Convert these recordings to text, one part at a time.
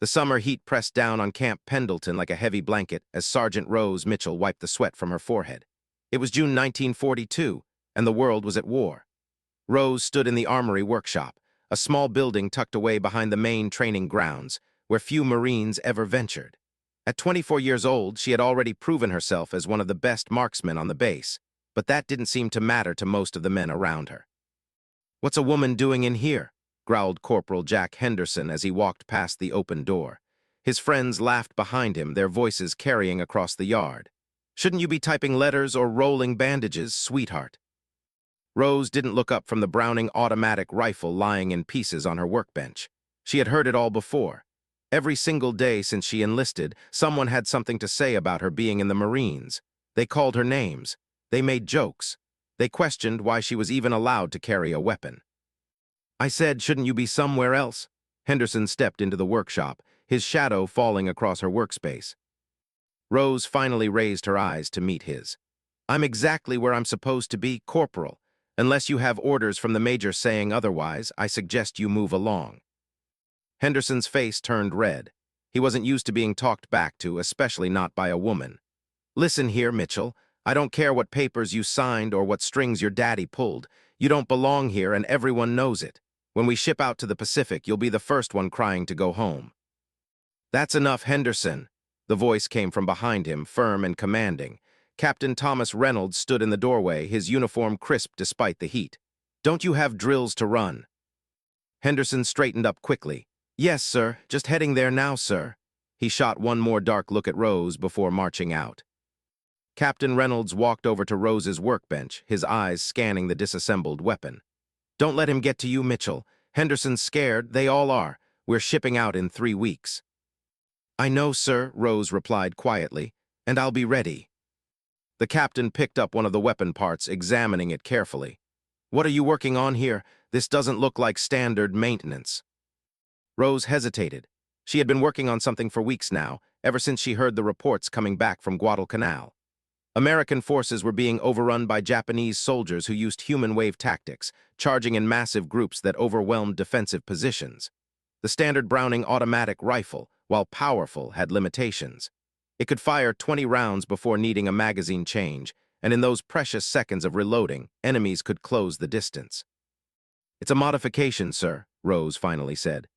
The summer heat pressed down on Camp Pendleton like a heavy blanket as Sergeant Rose Mitchell wiped the sweat from her forehead. It was June 1942, and the world was at war. Rose stood in the armory workshop, a small building tucked away behind the main training grounds, where few Marines ever ventured. At 24 years old, she had already proven herself as one of the best marksmen on the base, but that didn't seem to matter to most of the men around her. "What's a woman doing in here?" growled Corporal Jack Henderson as he walked past the open door. His friends laughed behind him, their voices carrying across the yard. "Shouldn't you be typing letters or rolling bandages, sweetheart?" Rose didn't look up from the Browning automatic rifle lying in pieces on her workbench. She had heard it all before. Every single day since she enlisted, someone had something to say about her being in the Marines. They called her names. They made jokes. They questioned why she was even allowed to carry a weapon. "I said, shouldn't you be somewhere else?" Henderson stepped into the workshop, his shadow falling across her workspace. Rose finally raised her eyes to meet his. "I'm exactly where I'm supposed to be, Corporal. Unless you have orders from the Major saying otherwise, I suggest you move along." Henderson's face turned red. He wasn't used to being talked back to, especially not by a woman. "Listen here, Mitchell. I don't care what papers you signed or what strings your daddy pulled. You don't belong here, and everyone knows it. When we ship out to the Pacific, you'll be the first one crying to go home." "That's enough, Henderson." The voice came from behind him, firm and commanding. Captain Thomas Reynolds stood in the doorway, his uniform crisp despite the heat. "Don't you have drills to run?" Henderson straightened up quickly. "Yes, sir. Just heading there now, sir." He shot one more dark look at Rose before marching out. Captain Reynolds walked over to Rose's workbench, his eyes scanning the disassembled weapon. "Don't let him get to you, Mitchell. Henderson's scared. They all are. We're shipping out in 3 weeks." "I know, sir," Rose replied quietly, "and I'll be ready." The captain picked up one of the weapon parts, examining it carefully. "What are you working on here? This doesn't look like standard maintenance." Rose hesitated. She had been working on something for weeks now, ever since she heard the reports coming back from Guadalcanal. American forces were being overrun by Japanese soldiers who used human wave tactics, charging in massive groups that overwhelmed defensive positions. The standard Browning automatic rifle, while powerful, had limitations. It could fire 20 rounds before needing a magazine change, and in those precious seconds of reloading, enemies could close the distance. "It's a modification, sir," Rose finally said.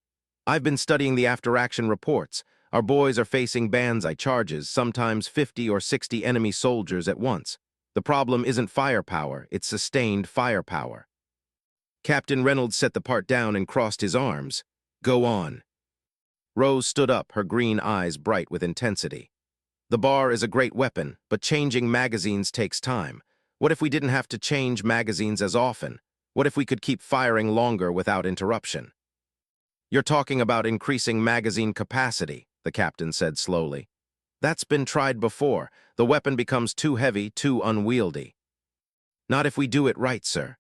"I've been studying the after-action reports. Our boys are facing banzai charges, sometimes 50 or 60 enemy soldiers at once. The problem isn't firepower, it's sustained firepower." Captain Reynolds set the part down and crossed his arms. "Go on." Rose stood up, her green eyes bright with intensity. "The bar is a great weapon, but changing magazines takes time. What if we didn't have to change magazines as often? What if we could keep firing longer without interruption?" "You're talking about increasing magazine capacity," the captain said slowly. "That's been tried before. The weapon becomes too heavy, too unwieldy." "Not if we do it right, sir."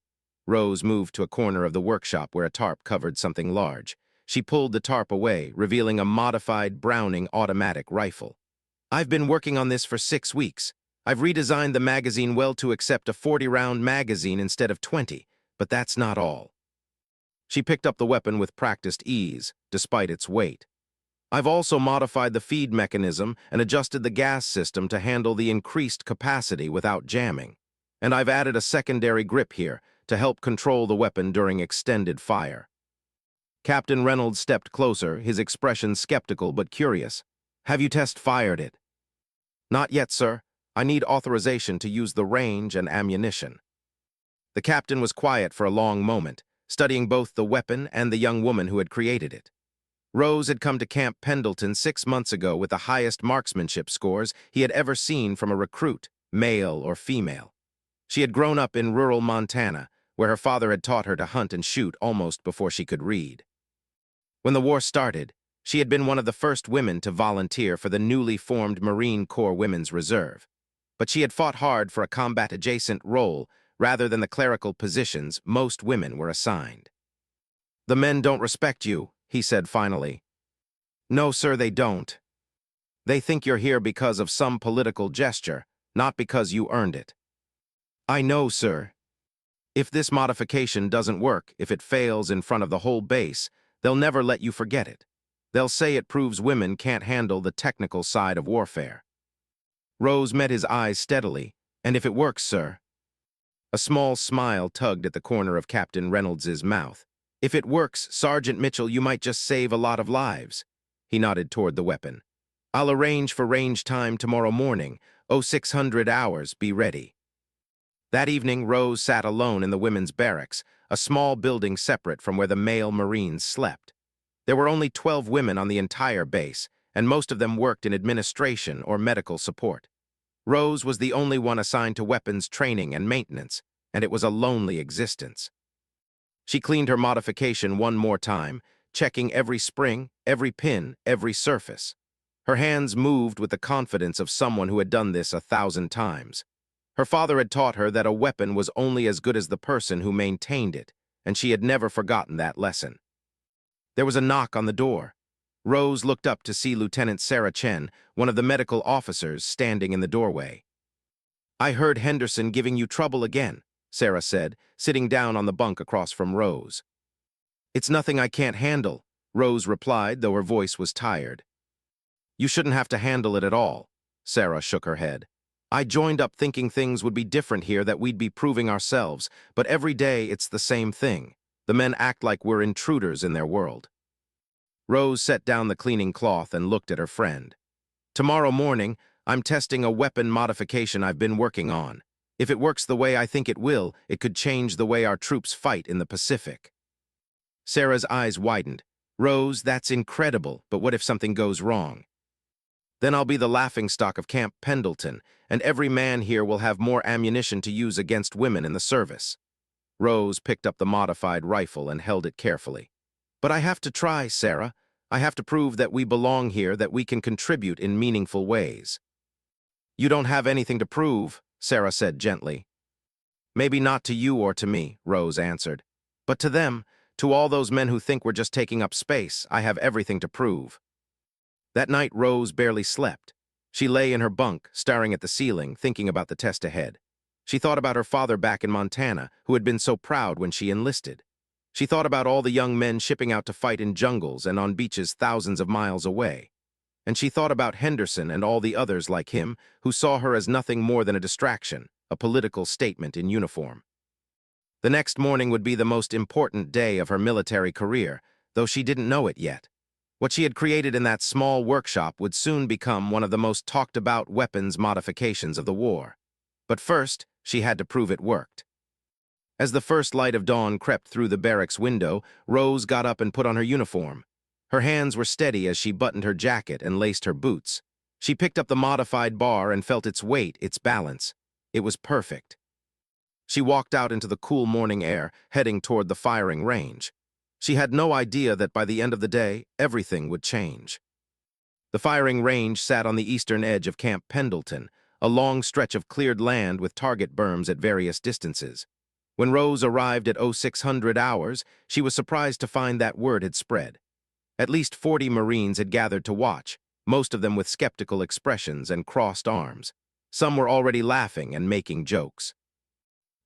Rose moved to a corner of the workshop where a tarp covered something large. She pulled the tarp away, revealing a modified Browning automatic rifle. "I've been working on this for 6 weeks. I've redesigned the magazine well to accept a 40-round magazine instead of 20, but that's not all." She picked up the weapon with practiced ease, despite its weight. "I've also modified the feed mechanism and adjusted the gas system to handle the increased capacity without jamming. And I've added a secondary grip here to help control the weapon during extended fire." Captain Reynolds stepped closer, his expression skeptical but curious. "Have you test-fired it?" "Not yet, sir. I need authorization to use the range and ammunition." The captain was quiet for a long moment, studying both the weapon and the young woman who had created it. Rose had come to Camp Pendleton 6 months ago with the highest marksmanship scores he had ever seen from a recruit, male or female. She had grown up in rural Montana, where her father had taught her to hunt and shoot almost before she could read. When the war started, she had been one of the first women to volunteer for the newly formed Marine Corps Women's Reserve. But she had fought hard for a combat-adjacent role rather than the clerical positions most women were assigned. "The men don't respect you," he said finally. "No, sir, they don't. They think you're here because of some political gesture, not because you earned it." "I know, sir. If this modification doesn't work, if it fails in front of the whole base, they'll never let you forget it. They'll say it proves women can't handle the technical side of warfare. Rose met his eyes steadily. And if it works, sir? A small smile tugged at the corner of Captain Reynolds's mouth. If it works, Sergeant Mitchell, you might just save a lot of lives. He nodded toward the weapon. I'll arrange for range time tomorrow morning. 0600 hours, be ready. That evening, Rose sat alone in the women's barracks, a small building separate from where the male Marines slept. There were only 12 women on the entire base, and most of them worked in administration or medical support. Rose was the only one assigned to weapons training and maintenance, and it was a lonely existence. She cleaned her modification one more time, checking every spring, every pin, every surface. Her hands moved with the confidence of someone who had done this 1,000 times. Her father had taught her that a weapon was only as good as the person who maintained it, and she had never forgotten that lesson. There was a knock on the door. Rose looked up to see Lieutenant Sarah Chen, one of the medical officers, standing in the doorway. I heard Henderson giving you trouble again, Sarah said, sitting down on the bunk across from Rose. It's nothing I can't handle, Rose replied, though her voice was tired. You shouldn't have to handle it at all, Sarah shook her head. I joined up thinking things would be different here, that we'd be proving ourselves, but every day it's the same thing. The men act like we're intruders in their world. Rose set down the cleaning cloth and looked at her friend. Tomorrow morning, I'm testing a weapon modification I've been working on. If it works the way I think it will, it could change the way our troops fight in the Pacific. Sarah's eyes widened. Rose, that's incredible, but what if something goes wrong? Then I'll be the laughingstock of Camp Pendleton, and every man here will have more ammunition to use against women in the service. Rose picked up the modified rifle and held it carefully. But I have to try, Sarah. I have to prove that we belong here, that we can contribute in meaningful ways. You don't have anything to prove, Sarah said gently. Maybe not to you or to me, Rose answered. But to them, to all those men who think we're just taking up space, I have everything to prove. That night, Rose barely slept. She lay in her bunk, staring at the ceiling, thinking about the test ahead. She thought about her father back in Montana, who had been so proud when she enlisted. She thought about all the young men shipping out to fight in jungles and on beaches thousands of miles away. And she thought about Henderson and all the others like him who saw her as nothing more than a distraction, a political statement in uniform. The next morning would be the most important day of her military career, though she didn't know it yet. What she had created in that small workshop would soon become one of the most talked-about weapons modifications of the war. But first, she had to prove it worked. As the first light of dawn crept through the barracks window, Rose got up and put on her uniform. Her hands were steady as she buttoned her jacket and laced her boots. She picked up the modified bar and felt its weight, its balance. It was perfect. She walked out into the cool morning air, heading toward the firing range. She had no idea that by the end of the day, everything would change. The firing range sat on the eastern edge of Camp Pendleton, a long stretch of cleared land with target berms at various distances. When Rose arrived at 0600 hours, she was surprised to find that word had spread. At least 40 Marines had gathered to watch, most of them with skeptical expressions and crossed arms. Some were already laughing and making jokes.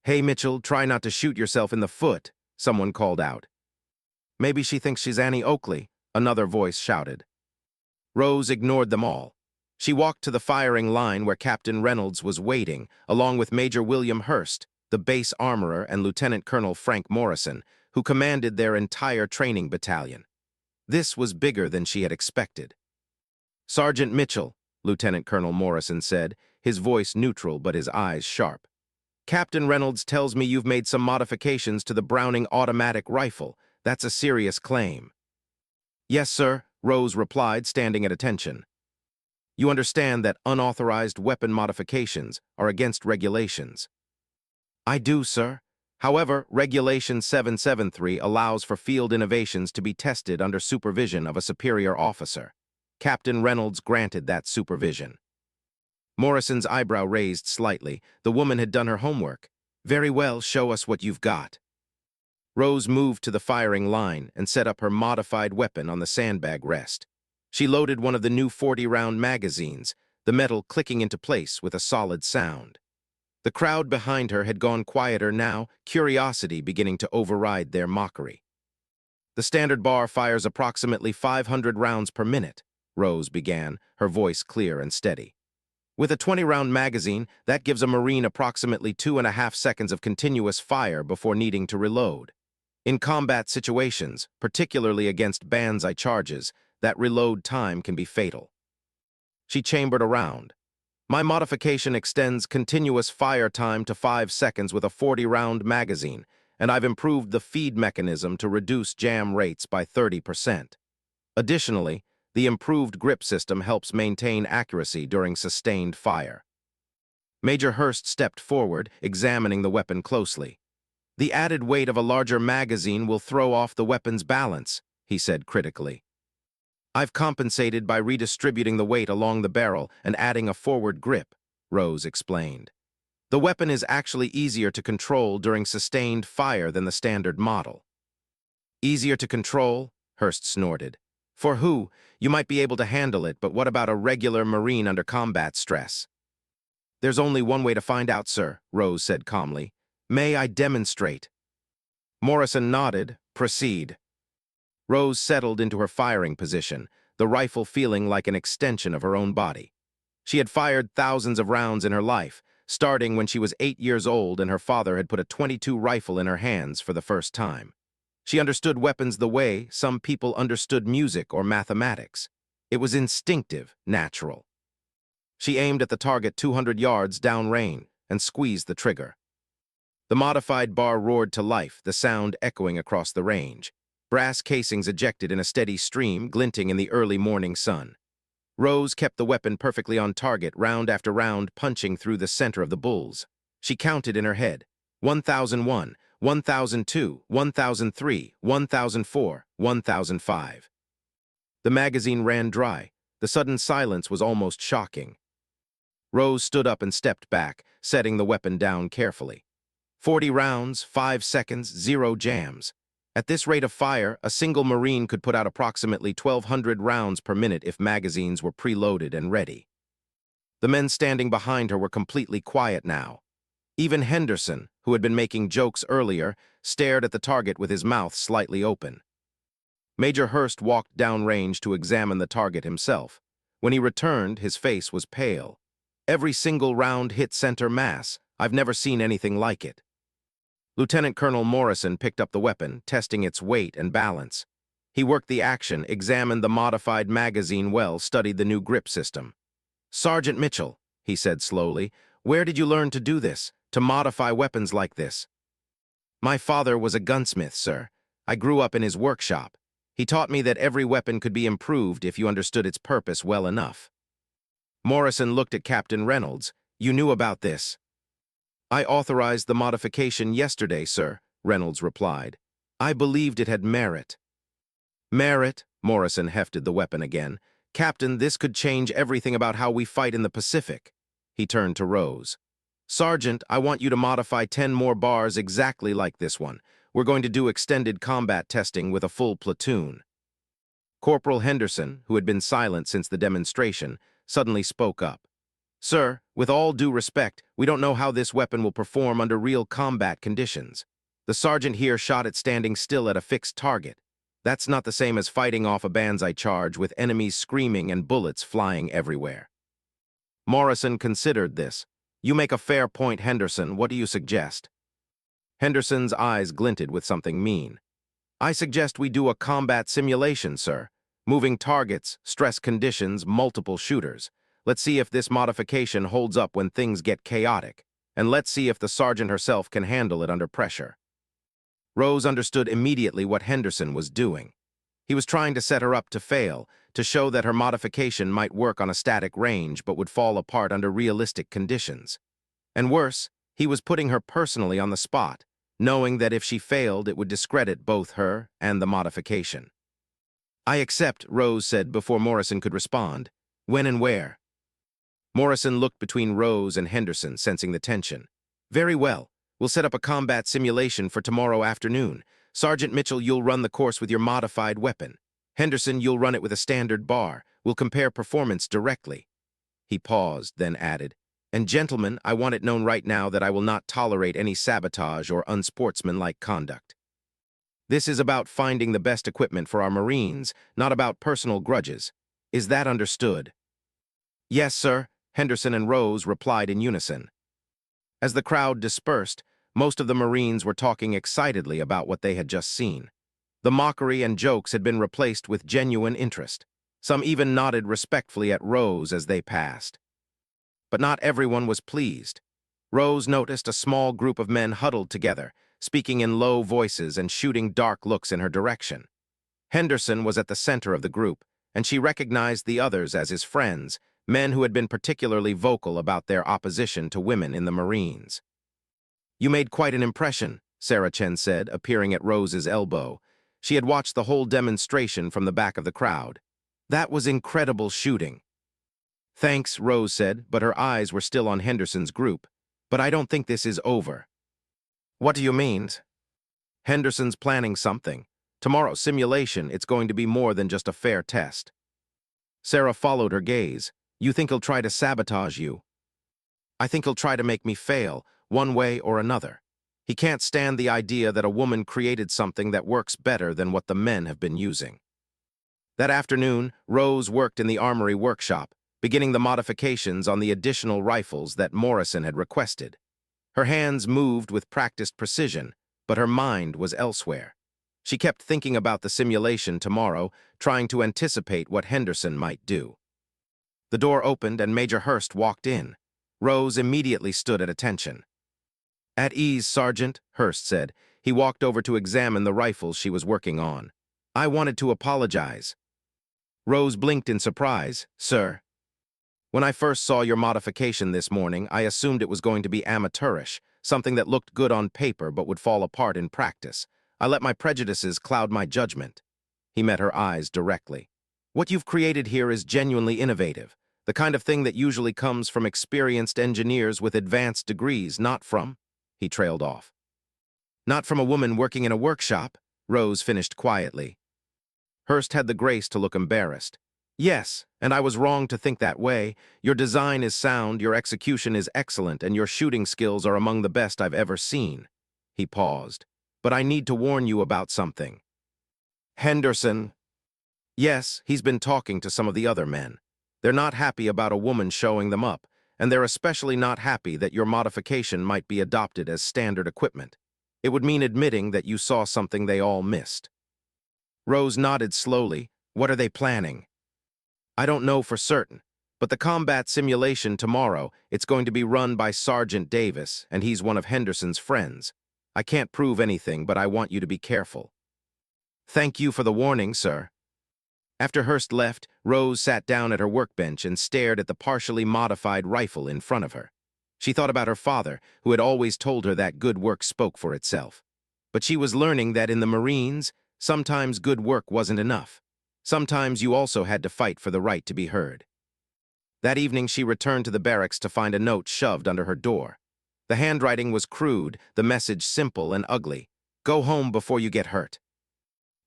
Hey, Mitchell, try not to shoot yourself in the foot, someone called out. Maybe she thinks she's Annie Oakley, another voice shouted. Rose ignored them all. She walked to the firing line where Captain Reynolds was waiting, along with Major William Hurst, the base armorer, and Lieutenant Colonel Frank Morrison, who commanded their entire training battalion. This was bigger than she had expected. Sergeant Mitchell, Lieutenant Colonel Morrison said, his voice neutral but his eyes sharp. Captain Reynolds tells me you've made some modifications to the Browning automatic rifle. That's a serious claim. Yes, sir, Rose replied, standing at attention. You understand that unauthorized weapon modifications are against regulations. I do, sir. However, Regulation 773 allows for field innovations to be tested under supervision of a superior officer. Captain Reynolds granted that supervision. Morrison's eyebrow raised slightly. The woman had done her homework. Very well, show us what you've got. Rose moved to the firing line and set up her modified weapon on the sandbag rest. She loaded one of the new 40-round magazines, the metal clicking into place with a solid sound. The crowd behind her had gone quieter now, curiosity beginning to override their mockery. The standard bar fires approximately 500 rounds per minute, Rose began, her voice clear and steady. With a 20-round magazine, that gives a Marine approximately 2.5 seconds of continuous fire before needing to reload. In combat situations, particularly against banzai charges, that reload time can be fatal. She chambered a round. My modification extends continuous fire time to 5 seconds with a 40-round magazine, and I've improved the feed mechanism to reduce jam rates by 30%. Additionally, the improved grip system helps maintain accuracy during sustained fire. Major Hurst stepped forward, examining the weapon closely. The added weight of a larger magazine will throw off the weapon's balance, he said critically. I've compensated by redistributing the weight along the barrel and adding a forward grip, Rose explained. The weapon is actually easier to control during sustained fire than the standard model. Easier to control? Hurst snorted. For who? You might be able to handle it, but what about a regular Marine under combat stress? There's only one way to find out, sir, Rose said calmly. May I demonstrate? Morrison nodded. Proceed. Rose settled into her firing position, the rifle feeling like an extension of her own body. She had fired thousands of rounds in her life, starting when she was 8 years old and her father had put a .22 rifle in her hands for the first time. She understood weapons the way some people understood music or mathematics. It was instinctive, natural. She aimed at the target 200 yards downrange and squeezed the trigger. The modified bar roared to life, the sound echoing across the range. Brass casings ejected in a steady stream, glinting in the early morning sun. Rose kept the weapon perfectly on target, round after round, punching through the center of the bulls. She counted in her head. 1001, 1002, 1003, 1004, 1005. The magazine ran dry. The sudden silence was almost shocking. Rose stood up and stepped back, setting the weapon down carefully. 40 rounds, 5 seconds, 0 jams. At this rate of fire, a single Marine could put out approximately 1,200 rounds per minute if magazines were preloaded and ready. The men standing behind her were completely quiet now. Even Henderson, who had been making jokes earlier, stared at the target with his mouth slightly open. Major Hurst walked downrange to examine the target himself. When he returned, his face was pale. Every single round hit center mass. I've never seen anything like it. Lieutenant Colonel Morrison picked up the weapon, testing its weight and balance. He worked the action, examined the modified magazine well, studied the new grip system. Sergeant Mitchell, he said slowly, where did you learn to do this, to modify weapons like this? My father was a gunsmith, sir. I grew up in his workshop. He taught me that every weapon could be improved if you understood its purpose well enough. Morrison looked at Captain Reynolds. You knew about this. I authorized the modification yesterday, sir, Reynolds replied. I believed it had merit. Merit? Morrison hefted the weapon again. Captain, this could change everything about how we fight in the Pacific. He turned to Rose. Sergeant, I want you to modify 10 more bars exactly like this one. We're going to do extended combat testing with a full platoon. Corporal Henderson, who had been silent since the demonstration, suddenly spoke up. Sir, with all due respect, we don't know how this weapon will perform under real combat conditions. The sergeant here shot it standing still at a fixed target. That's not the same as fighting off a banzai charge with enemies screaming and bullets flying everywhere. Morrison considered this. You make a fair point, Henderson. What do you suggest? Henderson's eyes glinted with something mean. I suggest we do a combat simulation, sir. Moving targets, stress conditions, multiple shooters. Let's see if this modification holds up when things get chaotic, and let's see if the sergeant herself can handle it under pressure. Rose understood immediately what Henderson was doing. He was trying to set her up to fail, to show that her modification might work on a static range but would fall apart under realistic conditions. And worse, he was putting her personally on the spot, knowing that if she failed, it would discredit both her and the modification. I accept, Rose said before Morrison could respond. When and where? Morrison looked between Rose and Henderson, sensing the tension. Very well. We'll set up a combat simulation for tomorrow afternoon. Sergeant Mitchell, you'll run the course with your modified weapon. Henderson, you'll run it with a standard bar. We'll compare performance directly. He paused, then added, and gentlemen, I want it known right now that I will not tolerate any sabotage or unsportsmanlike conduct. This is about finding the best equipment for our Marines, not about personal grudges. Is that understood? Yes, sir, Henderson and Rose replied in unison. As the crowd dispersed, most of the Marines were talking excitedly about what they had just seen. The mockery and jokes had been replaced with genuine interest. Some even nodded respectfully at Rose as they passed. But not everyone was pleased. Rose noticed a small group of men huddled together, speaking in low voices and shooting dark looks in her direction. Henderson was at the center of the group, and she recognized the others as his friends, men who had been particularly vocal about their opposition to women in the Marines. You made quite an impression, Sarah Chen said, appearing at Rose's elbow. She had watched the whole demonstration from the back of the crowd. That was incredible shooting. Thanks, Rose said, but her eyes were still on Henderson's group. But I don't think this is over. What do you mean? Henderson's planning something. Tomorrow's simulation, it's going to be more than just a fair test. Sarah followed her gaze. You think he'll try to sabotage you? I think he'll try to make me fail, one way or another. He can't stand the idea that a woman created something that works better than what the men have been using. That afternoon, Rose worked in the armory workshop, beginning the modifications on the additional rifles that Morrison had requested. Her hands moved with practiced precision, but her mind was elsewhere. She kept thinking about the simulation tomorrow, trying to anticipate what Henderson might do. The door opened and Major Hurst walked in. Rose immediately stood at attention. At ease, Sergeant, Hurst said. He walked over to examine the rifles she was working on. I wanted to apologize. Rose blinked in surprise. Sir. When I first saw your modification this morning, I assumed it was going to be amateurish, something that looked good on paper but would fall apart in practice. I let my prejudices cloud my judgment. He met her eyes directly. What you've created here is genuinely innovative, the kind of thing that usually comes from experienced engineers with advanced degrees, not from, he trailed off. Not from a woman working in a workshop, Rose finished quietly. Hurst had the grace to look embarrassed. Yes, and I was wrong to think that way. Your design is sound, your execution is excellent, and your shooting skills are among the best I've ever seen. He paused. But I need to warn you about something. Henderson. Yes, he's been talking to some of the other men. They're not happy about a woman showing them up, and they're especially not happy that your modification might be adopted as standard equipment. It would mean admitting that you saw something they all missed. Rose nodded slowly. What are they planning? I don't know for certain, but the combat simulation tomorrow, it's going to be run by Sergeant Davis, and he's one of Henderson's friends. I can't prove anything, but I want you to be careful. Thank you for the warning, sir. After Hurst left, Rose sat down at her workbench and stared at the partially modified rifle in front of her. She thought about her father, who had always told her that good work spoke for itself. But she was learning that in the Marines, sometimes good work wasn't enough. Sometimes you also had to fight for the right to be heard. That evening she returned to the barracks to find a note shoved under her door. The handwriting was crude, the message simple and ugly. Go home before you get hurt.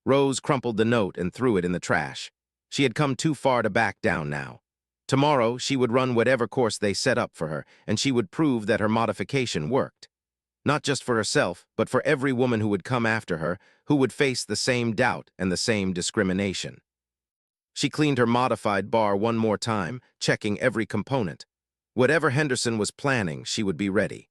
Rose crumpled the note and threw it in the trash. She had come too far to back down now. Tomorrow she would run whatever course they set up for her, and she would prove that her modification worked. Not just for herself, but for every woman who would come after her, who would face the same doubt and the same discrimination. She cleaned her modified bar one more time, checking every component. Whatever Henderson was planning, she would be ready.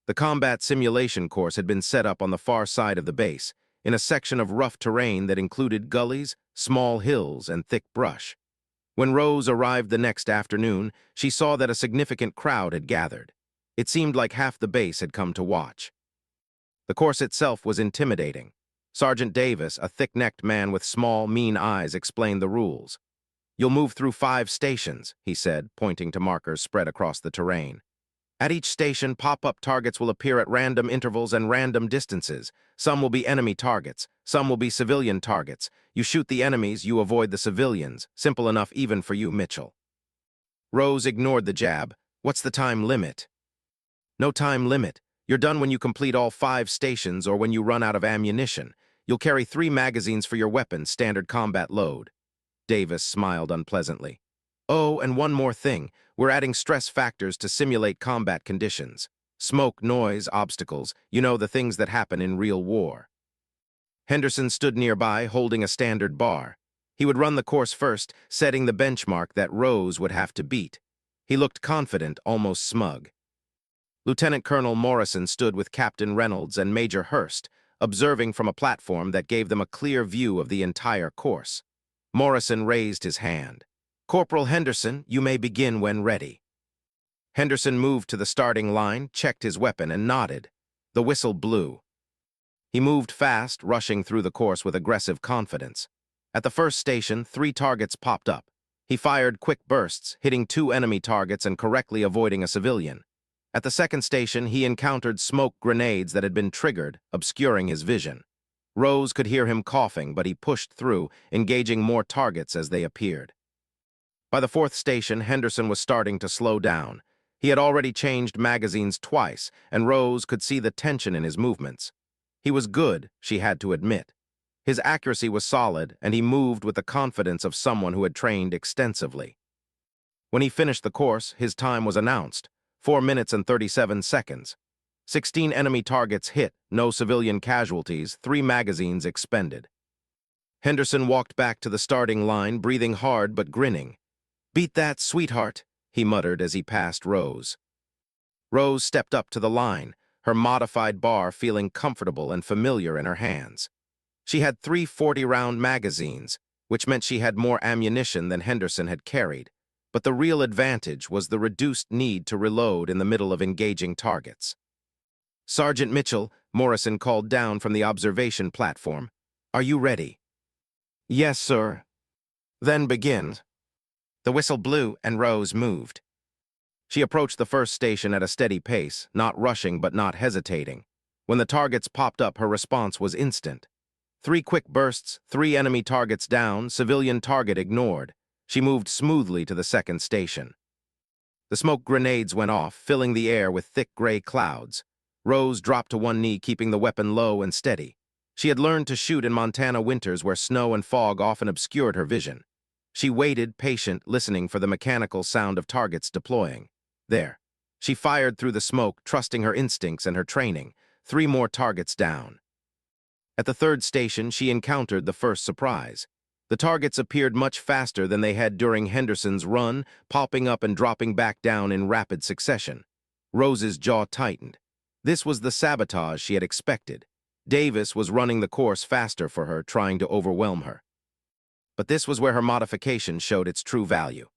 The combat simulation course had been set up on the far side of the base, in a section of rough terrain that included gullies, small hills, and thick brush. When Rose arrived the next afternoon, she saw that a significant crowd had gathered. It seemed like half the base had come to watch. The course itself was intimidating. Sergeant Davis, a thick-necked man with small, mean eyes, explained the rules. You'll move through 5 stations, he said, pointing to markers spread across the terrain. At each station, pop-up targets will appear at random intervals and random distances. Some will be enemy targets, some will be civilian targets. You shoot the enemies, you avoid the civilians. Simple enough even for you, Mitchell. Rose ignored the jab. What's the time limit? No time limit. You're done when you complete all 5 stations or when you run out of ammunition. You'll carry 3 magazines for your weapon, standard combat load. Davis smiled unpleasantly. Oh, and one more thing. We're adding stress factors to simulate combat conditions. Smoke, noise, obstacles. You know, the things that happen in real war. Henderson stood nearby, holding a standard bar. He would run the course first, setting the benchmark that Rose would have to beat. He looked confident, almost smug. Lieutenant Colonel Morrison stood with Captain Reynolds and Major Hurst, observing from a platform that gave them a clear view of the entire course. Morrison raised his hand. "Corporal Henderson, you may begin when ready." Henderson moved to the starting line, checked his weapon, and nodded. The whistle blew. He moved fast, rushing through the course with aggressive confidence. At the first station, 3 targets popped up. He fired quick bursts, hitting 2 enemy targets and correctly avoiding a civilian. At the second station, he encountered smoke grenades that had been triggered, obscuring his vision. Rose could hear him coughing, but he pushed through, engaging more targets as they appeared. By the 4th station, Henderson was starting to slow down. He had already changed magazines twice, and Rose could see the tension in his movements. He was good, she had to admit. His accuracy was solid, and he moved with the confidence of someone who had trained extensively. When he finished the course, his time was announced, 4 minutes and 37 seconds. 16 enemy targets hit, no civilian casualties, 3 magazines expended. Henderson walked back to the starting line, breathing hard but grinning. "Beat that, sweetheart," he muttered as he passed Rose. Rose stepped up to the line, her modified bar feeling comfortable and familiar in her hands. She had 3 40-round magazines, which meant she had more ammunition than Henderson had carried. But the real advantage was the reduced need to reload in the middle of engaging targets. "Sergeant Mitchell," Morrison called down from the observation platform. "Are you ready?" "Yes, sir." "Then begin." The whistle blew and Rose moved. She approached the first station at a steady pace, not rushing but not hesitating. When the targets popped up, her response was instant. 3 quick bursts, 3 enemy targets down, civilian target ignored. She moved smoothly to the second station. The smoke grenades went off, filling the air with thick gray clouds. Rose dropped to one knee, keeping the weapon low and steady. She had learned to shoot in Montana winters where snow and fog often obscured her vision. She waited, patient, listening for the mechanical sound of targets deploying. There. She fired through the smoke, trusting her instincts and her training. 3 more targets down. At the 3rd station, she encountered the first surprise. The targets appeared much faster than they had during Henderson's run, popping up and dropping back down in rapid succession. Rose's jaw tightened. This was the sabotage she had expected. Davis was running the course faster for her, trying to overwhelm her. But this was where her modification showed its true value.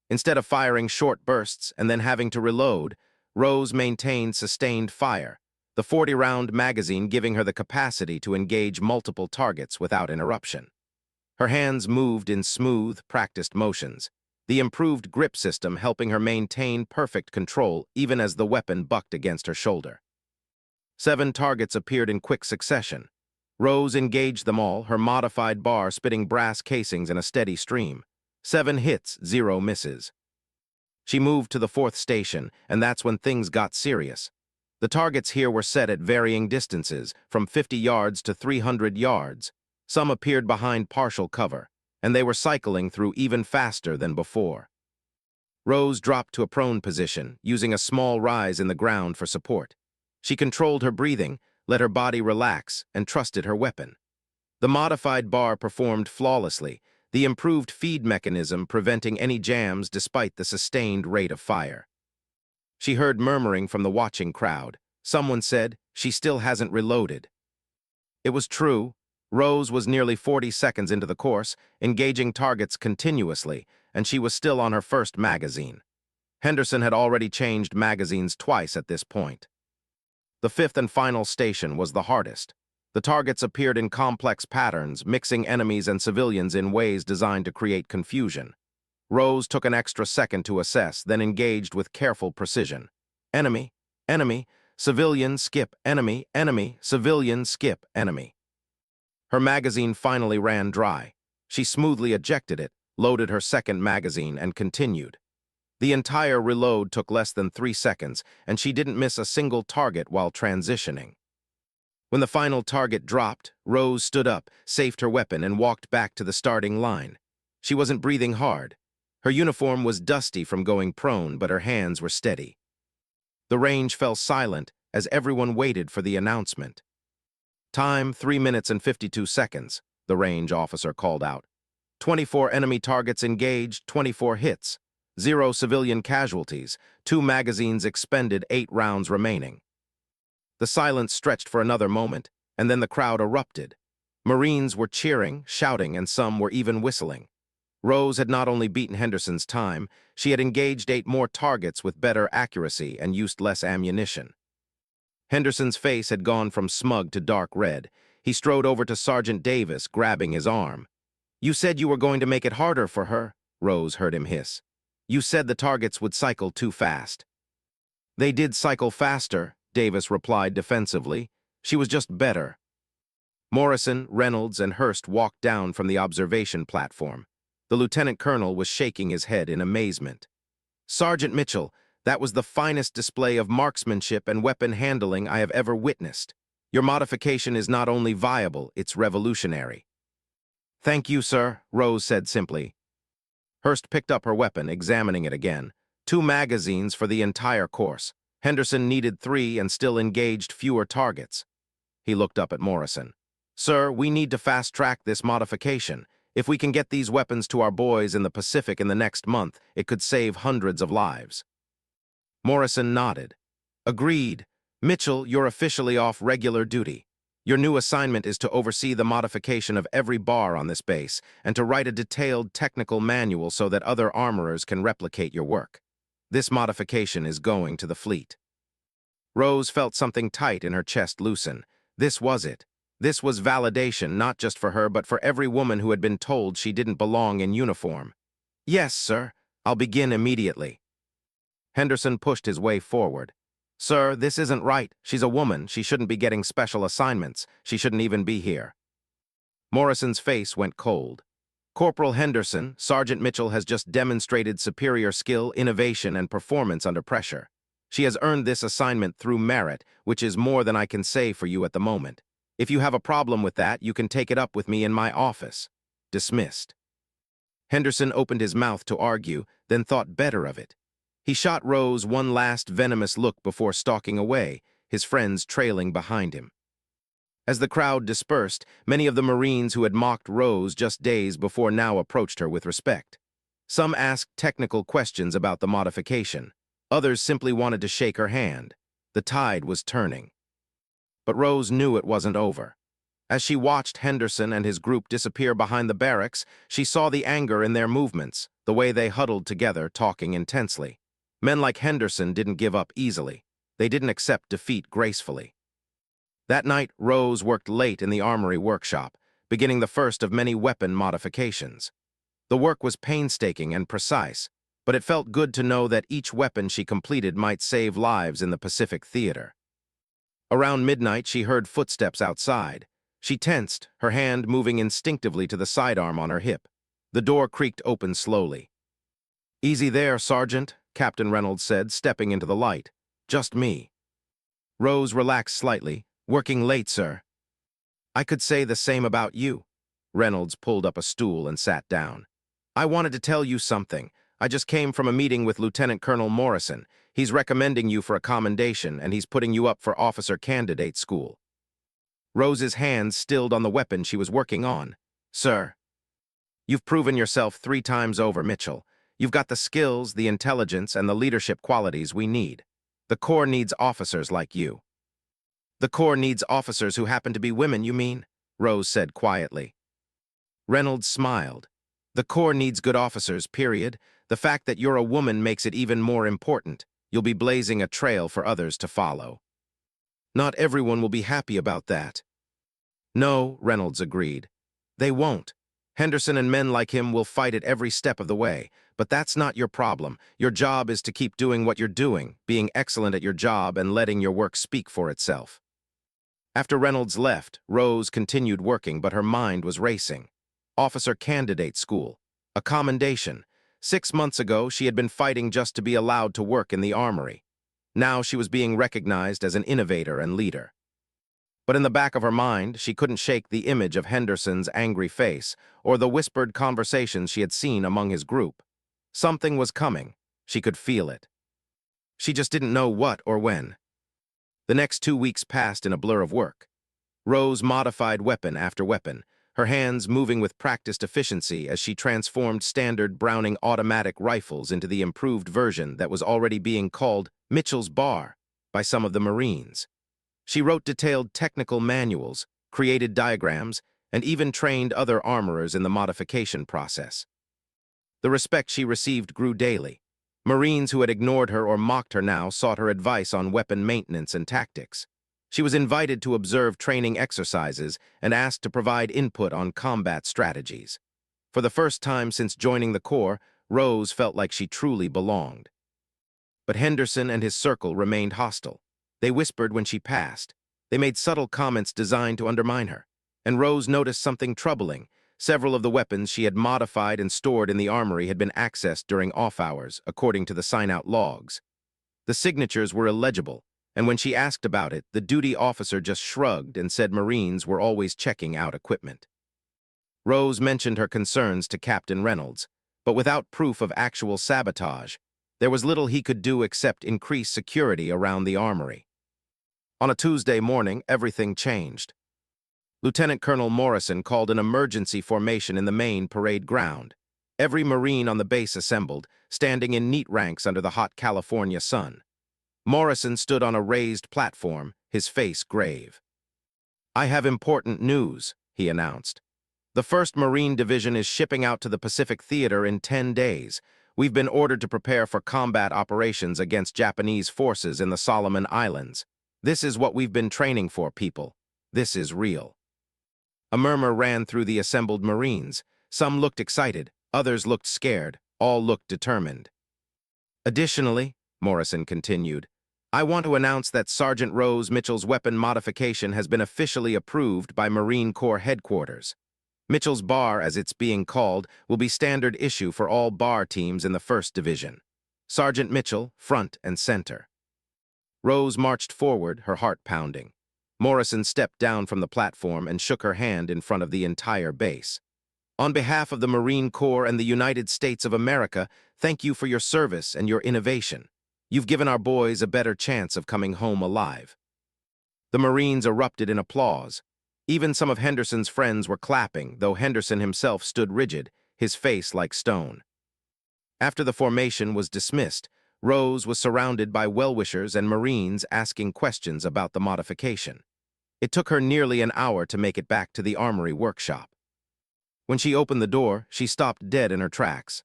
Instead of firing short bursts and then having to reload, Rose maintained sustained fire, the 40-round magazine giving her the capacity to engage multiple targets without interruption. Her hands moved in smooth, practiced motions, the improved grip system helping her maintain perfect control even as the weapon bucked against her shoulder. 7 targets appeared in quick succession. Rose engaged them all, her modified bar spitting brass casings in a steady stream. 7 hits, 0 misses. She moved to the 4th station, and that's when things got serious. The targets here were set at varying distances, from 50 yards to 300 yards. Some appeared behind partial cover, and they were cycling through even faster than before. Rose dropped to a prone position, using a small rise in the ground for support. She controlled her breathing, let her body relax, and trusted her weapon. The modified bar performed flawlessly, the improved feed mechanism preventing any jams despite the sustained rate of fire. She heard murmuring from the watching crowd. Someone said, "She still hasn't reloaded." It was true. Rose was nearly 40 seconds into the course, engaging targets continuously, and she was still on her first magazine. Henderson had already changed magazines twice at this point. The 5th and final station was the hardest. The targets appeared in complex patterns, mixing enemies and civilians in ways designed to create confusion. Rose took an extra second to assess, then engaged with careful precision. Enemy, enemy, civilian, skip, enemy, enemy, civilian, skip, enemy. Her magazine finally ran dry. She smoothly ejected it, loaded her second magazine, and continued. The entire reload took less than 3 seconds, and she didn't miss a single target while transitioning. When the final target dropped, Rose stood up, safed her weapon, and walked back to the starting line. She wasn't breathing hard. Her uniform was dusty from going prone, but her hands were steady. The range fell silent as everyone waited for the announcement. Time, 3 minutes and 52 seconds, the range officer called out. 24 enemy targets engaged, 24 hits. 0 civilian casualties, 2 magazines expended, 8 rounds remaining. The silence stretched for another moment, and then the crowd erupted. Marines were cheering, shouting, and some were even whistling. Rose had not only beaten Henderson's time, she had engaged 8 more targets with better accuracy and used less ammunition. Henderson's face had gone from smug to dark red. He strode over to Sergeant Davis, grabbing his arm. "You said you were going to make it harder for her," Rose heard him hiss. "You said the targets would cycle too fast." "They did cycle faster," Davis replied defensively. "She was just better." Morrison, Reynolds, and Hurst walked down from the observation platform. The lieutenant colonel was shaking his head in amazement. "Sergeant Mitchell, that was the finest display of marksmanship and weapon handling I have ever witnessed. Your modification is not only viable, it's revolutionary." "Thank you, sir," Rose said simply. Hurst picked up her weapon, examining it again. 2 magazines for the entire course. Henderson needed 3 and still engaged fewer targets. He looked up at Morrison. "Sir, we need to fast-track this modification. If we can get these weapons to our boys in the Pacific in the next month, it could save hundreds of lives." Morrison nodded. "Agreed. Mitchell, you're officially off regular duty. Your new assignment is to oversee the modification of every bar on this base and to write a detailed technical manual so that other armorers can replicate your work. This modification is going to the fleet." Rose felt something tight in her chest loosen. This was it. This was validation, not just for her, but for every woman who had been told she didn't belong in uniform. "Yes, sir. I'll begin immediately." Henderson pushed his way forward. "Sir, this isn't right. She's a woman. She shouldn't be getting special assignments. She shouldn't even be here." Morrison's face went cold. "Corporal Henderson, Sergeant Mitchell has just demonstrated superior skill, innovation, and performance under pressure. She has earned this assignment through merit, which is more than I can say for you at the moment. If you have a problem with that, you can take it up with me in my office." Dismissed. Henderson opened his mouth to argue, then thought better of it. He shot Rose one last venomous look before stalking away, his friends trailing behind him. As the crowd dispersed, many of the Marines who had mocked Rose just days before now approached her with respect. Some asked technical questions about the modification. Others simply wanted to shake her hand. The tide was turning. But Rose knew it wasn't over. As she watched Henderson and his group disappear behind the barracks, she saw the anger in their movements, the way they huddled together, talking intensely. Men like Henderson didn't give up easily. They didn't accept defeat gracefully. That night, Rose worked late in the armory workshop, beginning the first of many weapon modifications. The work was painstaking and precise, but it felt good to know that each weapon she completed might save lives in the Pacific theater. Around midnight, she heard footsteps outside. She tensed, her hand moving instinctively to the sidearm on her hip. The door creaked open slowly. "Easy there, Sergeant," Captain Reynolds said, stepping into the light. "Just me." Rose relaxed slightly. "Working late, sir." "I could say the same about you." Reynolds pulled up a stool and sat down. "I wanted to tell you something. I just came from a meeting with Lieutenant Colonel Morrison. He's recommending you for a commendation, and he's putting you up for officer candidate school." Rose's hands stilled on the weapon she was working on. "Sir, you've proven yourself 3 times over, Mitchell. You've got the skills, the intelligence, and the leadership qualities we need. The Corps needs officers like you." "The Corps needs officers who happen to be women, you mean?" Rose said quietly. Reynolds smiled. "The Corps needs good officers, period. The fact that you're a woman makes it even more important. You'll be blazing a trail for others to follow." "Not everyone will be happy about that." "No," Reynolds agreed. "They won't. Henderson and men like him will fight it every step of the way. But that's not your problem. Your job is to keep doing what you're doing, being excellent at your job and letting your work speak for itself." After Reynolds left, Rose continued working, but her mind was racing. Officer candidate school. A commendation. 6 months ago, she had been fighting just to be allowed to work in the armory. Now she was being recognized as an innovator and leader. But in the back of her mind, she couldn't shake the image of Henderson's angry face or the whispered conversations she had seen among his group. Something was coming. She could feel it. She just didn't know what or when. The next 2 weeks passed in a blur of work. Rose modified weapon after weapon, her hands moving with practiced efficiency as she transformed standard Browning automatic rifles into the improved version that was already being called Mitchell's Bar by some of the Marines. She wrote detailed technical manuals, created diagrams, and even trained other armorers in the modification process. The respect she received grew daily. Marines who had ignored her or mocked her now sought her advice on weapon maintenance and tactics. She was invited to observe training exercises and asked to provide input on combat strategies. For the first time since joining the Corps, Rose felt like she truly belonged. But Henderson and his circle remained hostile. They whispered when she passed. They made subtle comments designed to undermine her. And Rose noticed something troubling. Several of the weapons she had modified and stored in the armory had been accessed during off-hours, according to the sign-out logs. The signatures were illegible, and when she asked about it, the duty officer just shrugged and said Marines were always checking out equipment. Rose mentioned her concerns to Captain Reynolds, but without proof of actual sabotage, there was little he could do except increase security around the armory. On a Tuesday morning, everything changed. Lieutenant Colonel Morrison called an emergency formation in the main parade ground. Every Marine on the base assembled, standing in neat ranks under the hot California sun. Morrison stood on a raised platform, his face grave. "I have important news," he announced. "The 1st Marine Division is shipping out to the Pacific Theater in 10 days. We've been ordered to prepare for combat operations against Japanese forces in the Solomon Islands. This is what we've been training for, people. This is real." A murmur ran through the assembled Marines. Some looked excited, others looked scared, all looked determined. "Additionally," Morrison continued, "I want to announce that Sergeant Rose Mitchell's weapon modification has been officially approved by Marine Corps Headquarters. Mitchell's Bar, as it's being called, will be standard issue for all bar teams in the 1st Division. Sergeant Mitchell, front and center." Rose marched forward, her heart pounding. Morrison stepped down from the platform and shook her hand in front of the entire base. "On behalf of the Marine Corps and the United States of America, thank you for your service and your innovation. You've given our boys a better chance of coming home alive." The Marines erupted in applause. Even some of Henderson's friends were clapping, though Henderson himself stood rigid, his face like stone. After the formation was dismissed, Rose was surrounded by well-wishers and Marines asking questions about the modification. It took her nearly an hour to make it back to the armory workshop. When she opened the door, she stopped dead in her tracks.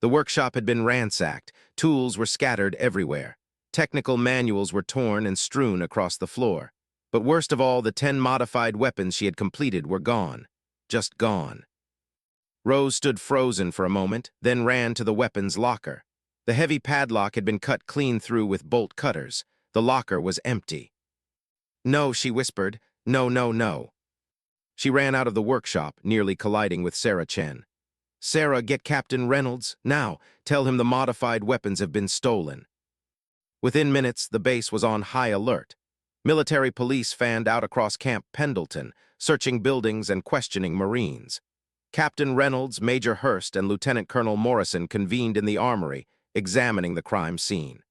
The workshop had been ransacked, tools were scattered everywhere. Technical manuals were torn and strewn across the floor. But worst of all, the 10 modified weapons she had completed were gone. Just gone. Rose stood frozen for a moment, then ran to the weapons locker. The heavy padlock had been cut clean through with bolt cutters. The locker was empty. "No," she whispered. "No, no, no." She ran out of the workshop, nearly colliding with Sarah Chen. "Sarah, get Captain Reynolds, now. Tell him the modified weapons have been stolen." Within minutes, the base was on high alert. Military police fanned out across Camp Pendleton, searching buildings and questioning Marines. Captain Reynolds, Major Hurst, and Lieutenant Colonel Morrison convened in the armory, examining the crime scene.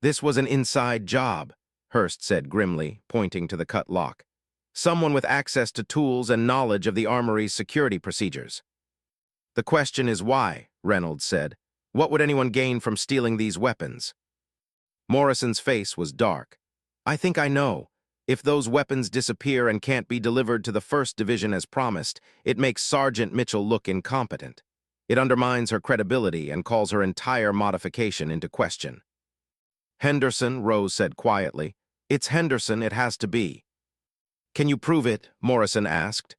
"This was an inside job," Hurst said grimly, pointing to the cut lock. "Someone with access to tools and knowledge of the armory's security procedures." "The question is why," Reynolds said. "What would anyone gain from stealing these weapons?" Morrison's face was dark. "I think I know. If those weapons disappear and can't be delivered to the 1st Division as promised, it makes Sergeant Mitchell look incompetent. It undermines her credibility and calls her entire modification into question." "Henderson," Rose said quietly. "It's Henderson, it has to be." "Can you prove it?" Morrison asked.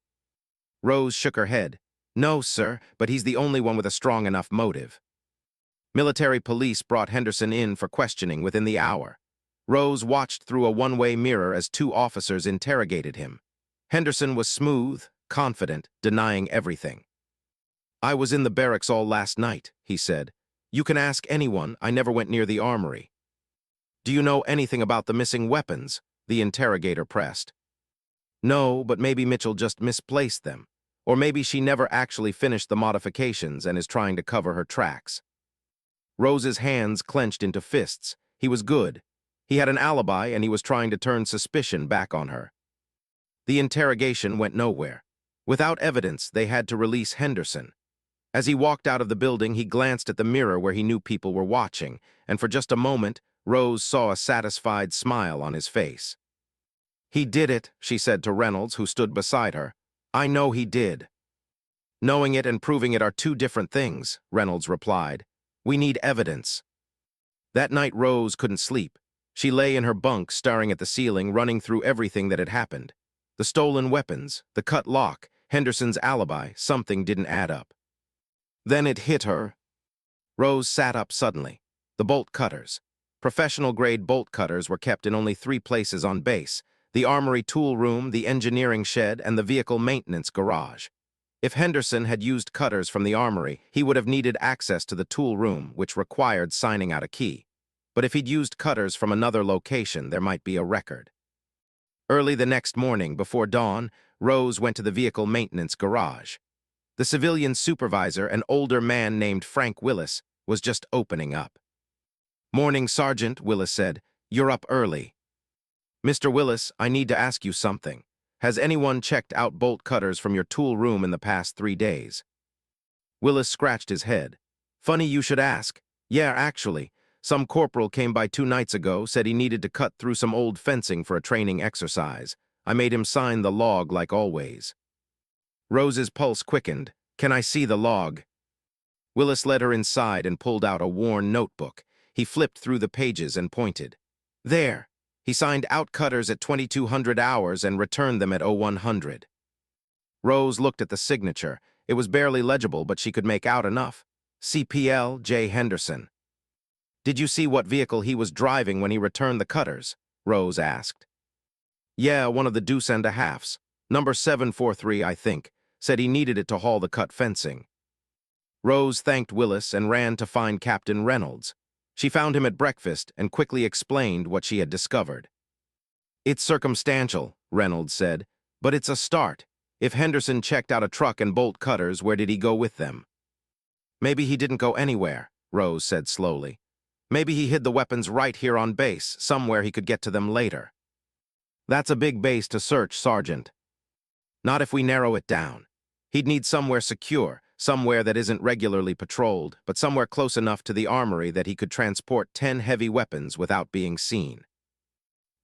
Rose shook her head. "No, sir, but he's the only one with a strong enough motive." Military police brought Henderson in for questioning within the hour. Rose watched through a one-way mirror as 2 officers interrogated him. Henderson was smooth, confident, denying everything. "I was in the barracks all last night," he said. "You can ask anyone, I never went near the armory." "Do you know anything about the missing weapons?" the interrogator pressed. "No, but maybe Mitchell just misplaced them. Or maybe she never actually finished the modifications and is trying to cover her tracks." Rose's hands clenched into fists. He was good. He had an alibi and he was trying to turn suspicion back on her. The interrogation went nowhere. Without evidence, they had to release Henderson. As he walked out of the building, he glanced at the mirror where he knew people were watching, and for just a moment, Rose saw a satisfied smile on his face. "He did it," she said to Reynolds, who stood beside her. "I know he did." "Knowing it and proving it are two different things," Reynolds replied. "We need evidence." That night Rose couldn't sleep. She lay in her bunk staring at the ceiling, running through everything that had happened. The stolen weapons, the cut lock, Henderson's alibi, something didn't add up. Then it hit her. Rose sat up suddenly. The bolt cutters. Professional-grade bolt cutters were kept in only 3 places on base: the armory tool room, the engineering shed, and the vehicle maintenance garage. If Henderson had used cutters from the armory, he would have needed access to the tool room, which required signing out a key. But if he'd used cutters from another location, there might be a record. Early the next morning, before dawn, Rose went to the vehicle maintenance garage. The civilian supervisor, an older man named Frank Willis, was just opening up. "Morning, Sergeant," Willis said. "You're up early." "Mr. Willis, I need to ask you something. Has anyone checked out bolt cutters from your tool room in the past 3 days?" Willis scratched his head. "Funny you should ask. Yeah, actually. Some corporal came by 2 nights ago, said he needed to cut through some old fencing for a training exercise. I made him sign the log like always." Rose's pulse quickened. "Can I see the log?" Willis led her inside and pulled out a worn notebook. He flipped through the pages and pointed. "There." He signed out cutters at 2200 hours and returned them at 0100. Rose looked at the signature. It was barely legible, but she could make out enough. CPL J. Henderson. "Did you see what vehicle he was driving when he returned the cutters?" Rose asked. "Yeah, one of the deuce and a halves. Number 743, I think. Said he needed it to haul the cut fencing." Rose thanked Willis and ran to find Captain Reynolds. She found him at breakfast and quickly explained what she had discovered. "It's circumstantial," Reynolds said, "but it's a start. If Henderson checked out a truck and bolt cutters, where did he go with them?" "Maybe he didn't go anywhere," Rose said slowly. "Maybe he hid the weapons right here on base, somewhere he could get to them later." "That's a big base to search, Sergeant." "Not if we narrow it down. He'd need somewhere secure, somewhere that isn't regularly patrolled, but somewhere close enough to the armory that he could transport 10 heavy weapons without being seen."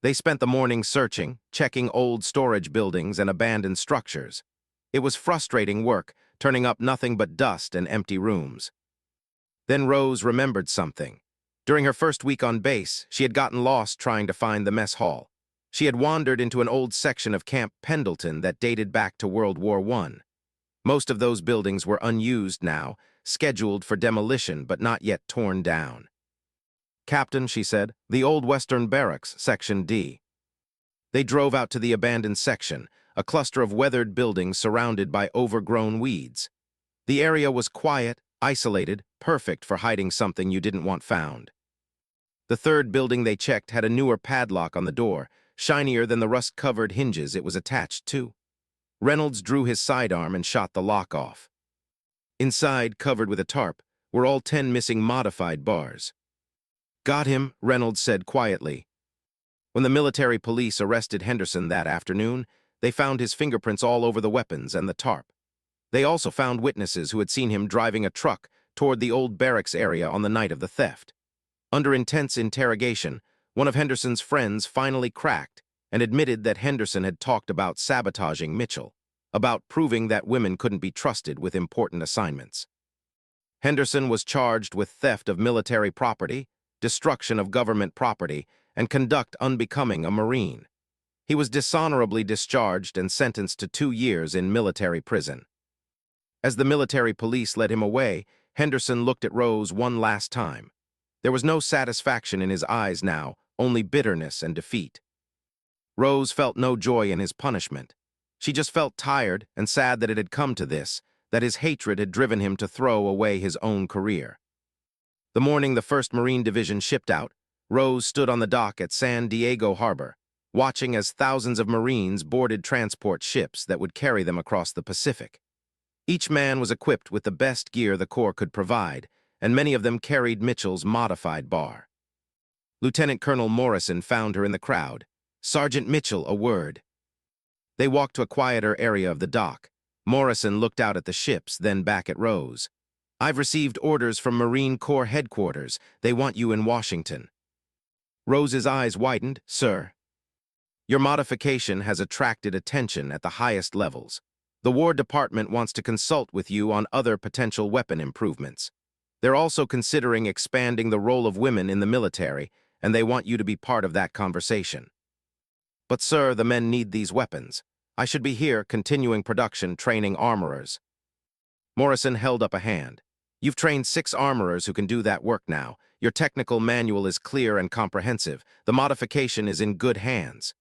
They spent the morning searching, checking old storage buildings and abandoned structures. It was frustrating work, turning up nothing but dust and empty rooms. Then Rose remembered something. During her first week on base, she had gotten lost trying to find the mess hall. She had wandered into an old section of Camp Pendleton that dated back to World War I. Most of those buildings were unused now, scheduled for demolition but not yet torn down. "Captain," she said, "the old Western Barracks, Section D." They drove out to the abandoned section, a cluster of weathered buildings surrounded by overgrown weeds. The area was quiet, isolated, perfect for hiding something you didn't want found. The third building they checked had a newer padlock on the door, shinier than the rust-covered hinges it was attached to. Reynolds drew his sidearm and shot the lock off. Inside, covered with a tarp, were all 10 missing modified bars. "Got him," Reynolds said quietly. When the military police arrested Henderson that afternoon, they found his fingerprints all over the weapons and the tarp. They also found witnesses who had seen him driving a truck toward the old barracks area on the night of the theft. Under intense interrogation, one of Henderson's friends finally cracked and admitted that Henderson had talked about sabotaging Mitchell, about proving that women couldn't be trusted with important assignments. Henderson was charged with theft of military property, destruction of government property, and conduct unbecoming a Marine. He was dishonorably discharged and sentenced to 2 years in military prison. As the military police led him away, Henderson looked at Rose one last time. There was no satisfaction in his eyes now, only bitterness and defeat. Rose felt no joy in his punishment. She just felt tired and sad that it had come to this, that his hatred had driven him to throw away his own career. The morning the 1st Marine Division shipped out, Rose stood on the dock at San Diego Harbor, watching as thousands of Marines boarded transport ships that would carry them across the Pacific. Each man was equipped with the best gear the Corps could provide, and many of them carried Mitchell's modified bar. Lieutenant Colonel Morrison found her in the crowd. "Sergeant Mitchell, a word." They walked to a quieter area of the dock. Morrison looked out at the ships, then back at Rose. "I've received orders from Marine Corps headquarters. They want you in Washington." Rose's eyes widened. "Sir, your modification has attracted attention at the highest levels. The War Department wants to consult with you on other potential weapon improvements. They're also considering expanding the role of women in the military, and they want you to be part of that conversation." "But sir, the men need these weapons. I should be here continuing production, training armorers." Morrison held up a hand. "You've trained 6 armorers who can do that work now. Your technical manual is clear and comprehensive. The modification is in good hands."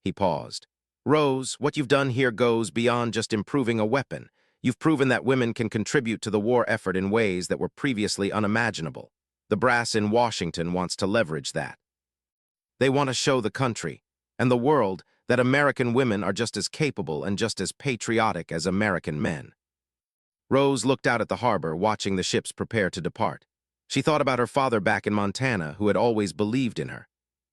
He paused. "Rose, what you've done here goes beyond just improving a weapon. You've proven that women can contribute to the war effort in ways that were previously unimaginable. The brass in Washington wants to leverage that. They want to show the country and the world that American women are just as capable and just as patriotic as American men." Rose looked out at the harbor, watching the ships prepare to depart. She thought about her father back in Montana, who had always believed in her.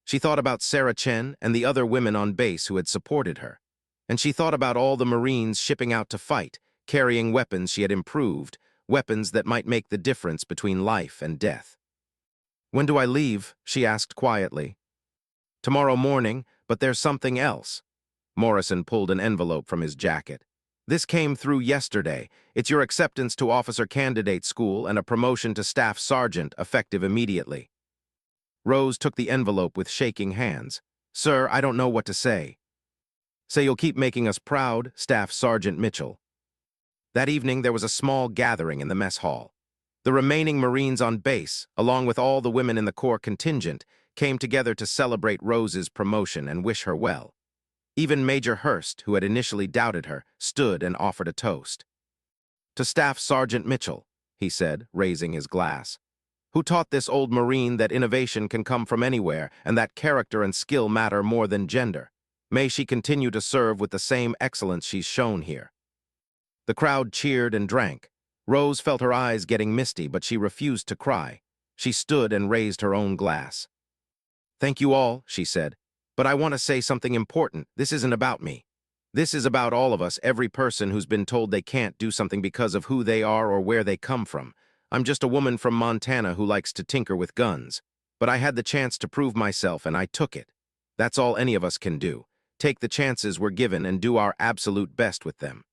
She thought about Sarah Chen and the other women on base who had supported her. And she thought about all the Marines shipping out to fight, carrying weapons she had improved, weapons that might make the difference between life and death. "When do I leave?" she asked quietly. "Tomorrow morning, but there's something else." Morrison pulled an envelope from his jacket. "This came through yesterday. It's your acceptance to officer candidate school and a promotion to staff sergeant effective immediately." Rose took the envelope with shaking hands. "Sir, I don't know what to say." "Say you'll keep making us proud, Staff Sergeant Mitchell." That evening there was a small gathering in the mess hall. The remaining Marines on base, along with all the women in the Corps contingent, came together to celebrate Rose's promotion and wish her well. Even Major Hurst, who had initially doubted her, stood and offered a toast. "To Staff Sergeant Mitchell," he said, raising his glass, "who taught this old Marine that innovation can come from anywhere and that character and skill matter more than gender. May she continue to serve with the same excellence she's shown here." The crowd cheered and drank. Rose felt her eyes getting misty, but she refused to cry. She stood and raised her own glass. "Thank you all," she said, "but I want to say something important. This isn't about me. This is about all of us, every person who's been told they can't do something because of who they are or where they come from. I'm just a woman from Montana who likes to tinker with guns. But I had the chance to prove myself, and I took it. That's all any of us can do. Take the chances we're given and do our absolute best with them."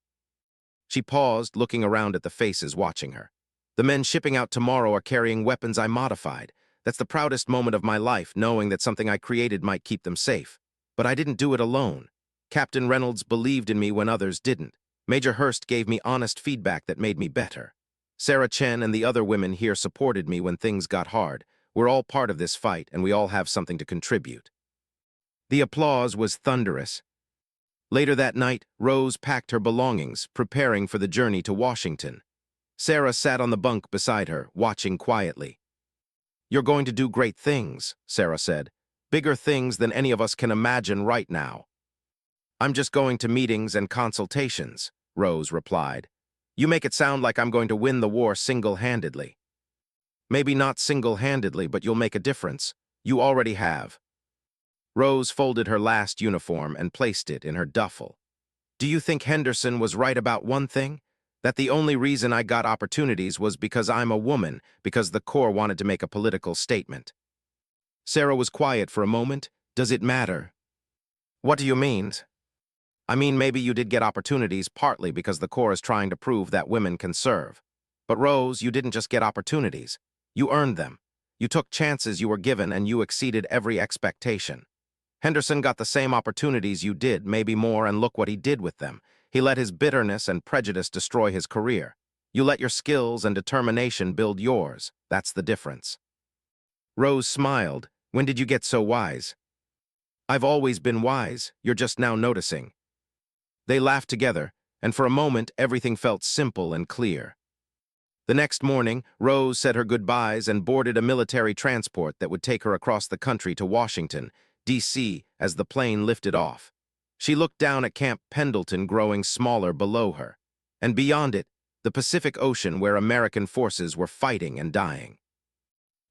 She paused, looking around at the faces watching her. "The men shipping out tomorrow are carrying weapons I modified. That's the proudest moment of my life, knowing that something I created might keep them safe. But I didn't do it alone. Captain Reynolds believed in me when others didn't. Major Hurst gave me honest feedback that made me better. Sarah Chen and the other women here supported me when things got hard. We're all part of this fight, and we all have something to contribute." The applause was thunderous. Later that night, Rose packed her belongings, preparing for the journey to Washington. Sarah sat on the bunk beside her, watching quietly. "You're going to do great things," Sarah said. "Bigger things than any of us can imagine right now." "I'm just going to meetings and consultations," Rose replied. "You make it sound like I'm going to win the war single-handedly." "Maybe not single-handedly, but you'll make a difference. You already have." Rose folded her last uniform and placed it in her duffel. "Do you think Henderson was right about one thing? That the only reason I got opportunities was because I'm a woman, because the Corps wanted to make a political statement." Sarah was quiet for a moment. "Does it matter?" "What do you mean?" "I mean, maybe you did get opportunities partly because the Corps is trying to prove that women can serve. But Rose, you didn't just get opportunities. You earned them. You took chances you were given and you exceeded every expectation. Henderson got the same opportunities you did, maybe more, and look what he did with them. He let his bitterness and prejudice destroy his career. You let your skills and determination build yours. That's the difference." Rose smiled. "When did you get so wise?" "I've always been wise. You're just now noticing." They laughed together, and for a moment everything felt simple and clear. The next morning, Rose said her goodbyes and boarded a military transport that would take her across the country to Washington, D.C., as the plane lifted off. She looked down at Camp Pendleton growing smaller below her, and beyond it, the Pacific Ocean where American forces were fighting and dying.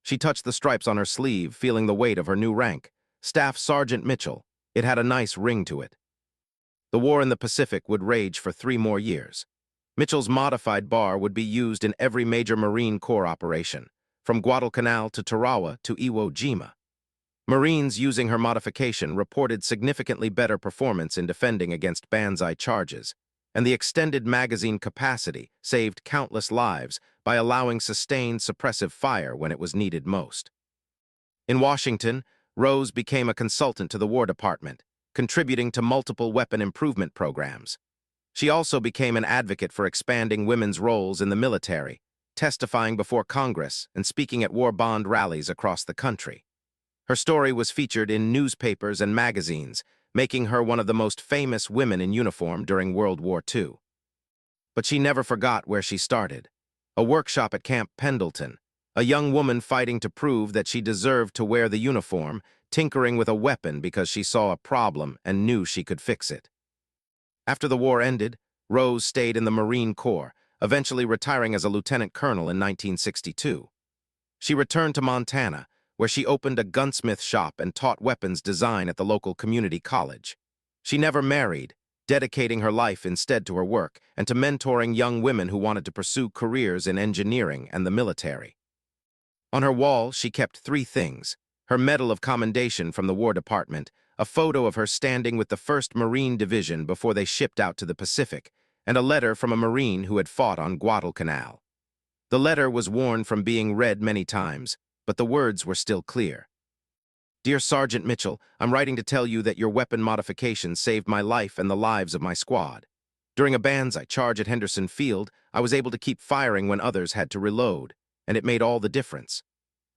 She touched the stripes on her sleeve, feeling the weight of her new rank. Staff Sergeant Mitchell. It had a nice ring to it. The war in the Pacific would rage for 3 more years. Mitchell's modified bar would be used in every major Marine Corps operation, from Guadalcanal to Tarawa to Iwo Jima. Marines using her modification reported significantly better performance in defending against banzai charges, and the extended magazine capacity saved countless lives by allowing sustained suppressive fire when it was needed most. In Washington, Rose became a consultant to the War Department, contributing to multiple weapon improvement programs. She also became an advocate for expanding women's roles in the military, testifying before Congress and speaking at war bond rallies across the country. Her story was featured in newspapers and magazines, making her one of the most famous women in uniform during World War II. But she never forgot where she started: a workshop at Camp Pendleton, a young woman fighting to prove that she deserved to wear the uniform, tinkering with a weapon because she saw a problem and knew she could fix it. After the war ended, Rose stayed in the Marine Corps, eventually retiring as a lieutenant colonel in 1962. She returned to Montana, where she opened a gunsmith shop and taught weapons design at the local community college. She never married, dedicating her life instead to her work and to mentoring young women who wanted to pursue careers in engineering and the military. On her wall, she kept 3 things: her Medal of Commendation from the War Department, a photo of her standing with the 1st Marine Division before they shipped out to the Pacific, and a letter from a Marine who had fought on Guadalcanal. The letter was worn from being read many times, but the words were still clear. "Dear Sergeant Mitchell, I'm writing to tell you that your weapon modification saved my life and the lives of my squad. During a banzai charge at Henderson Field, I was able to keep firing when others had to reload, and it made all the difference.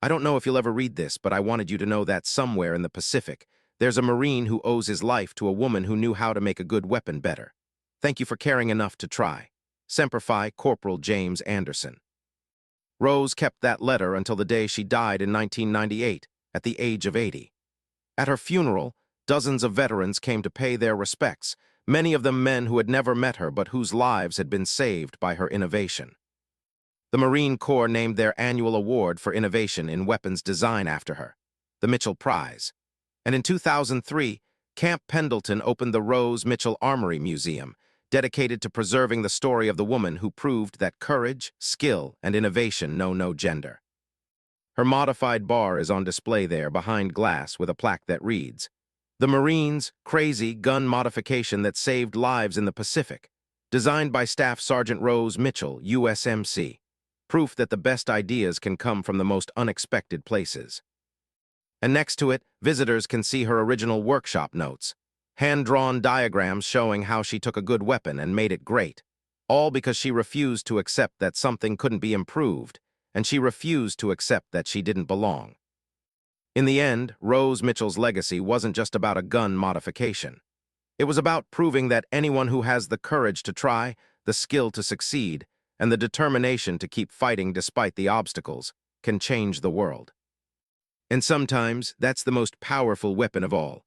I don't know if you'll ever read this, but I wanted you to know that somewhere in the Pacific, there's a Marine who owes his life to a woman who knew how to make a good weapon better. Thank you for caring enough to try. Semper Fi, Corporal James Anderson." Rose kept that letter until the day she died in 1998, at the age of 80. At her funeral, dozens of veterans came to pay their respects, many of them men who had never met her but whose lives had been saved by her innovation. The Marine Corps named their annual award for innovation in weapons design after her, the Mitchell Prize. And in 2003, Camp Pendleton opened the Rose Mitchell Armory Museum, dedicated to preserving the story of the woman who proved that courage, skill, and innovation know no gender. Her modified bar is on display there behind glass with a plaque that reads, "The Marines' crazy gun modification that saved lives in the Pacific, designed by Staff Sergeant Rose Mitchell, USMC. Proof that the best ideas can come from the most unexpected places." And next to it, visitors can see her original workshop notes, hand-drawn diagrams showing how she took a good weapon and made it great, all because she refused to accept that something couldn't be improved, and she refused to accept that she didn't belong. In the end, Rose Mitchell's legacy wasn't just about a gun modification. It was about proving that anyone who has the courage to try, the skill to succeed, and the determination to keep fighting despite the obstacles can change the world. And sometimes, that's the most powerful weapon of all: